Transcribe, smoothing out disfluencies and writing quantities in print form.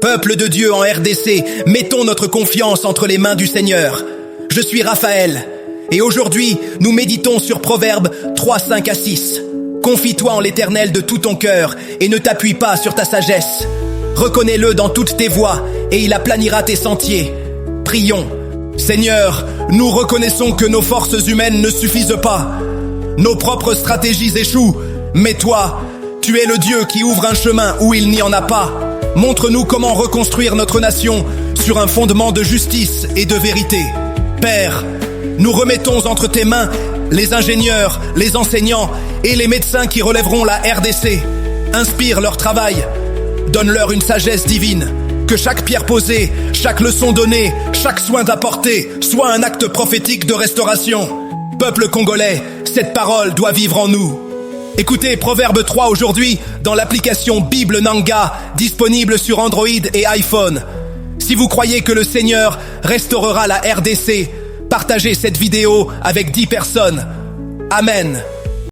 Peuple de Dieu en RDC, mettons notre confiance entre les mains du Seigneur. Je suis Raphaël, et aujourd'hui, nous méditons sur Proverbes 3, 5 à 6. Confie-toi en l'Éternel de tout ton cœur, et ne t'appuie pas sur ta sagesse. Reconnais-le dans toutes tes voies, et il aplanira tes sentiers. Prions. Seigneur, nous reconnaissons que nos forces humaines ne suffisent pas. Nos propres stratégies échouent, mais toi, tu es le Dieu qui ouvre un chemin où il n'y en a pas. Montre-nous comment reconstruire notre nation sur un fondement de justice et de vérité. Père, nous remettons entre tes mains les ingénieurs, les enseignants et les médecins qui relèveront la RDC. Inspire leur travail, donne-leur une sagesse divine. Que chaque pierre posée, chaque leçon donnée, chaque soin apporté soit un acte prophétique de restauration. Peuple congolais, cette parole doit vivre en nous. Écoutez Proverbe 3 aujourd'hui dans l'application Bible Nanga, disponible sur Android et iPhone. Si vous croyez que le Seigneur restaurera la RDC, partagez cette vidéo avec 10 personnes. Amen.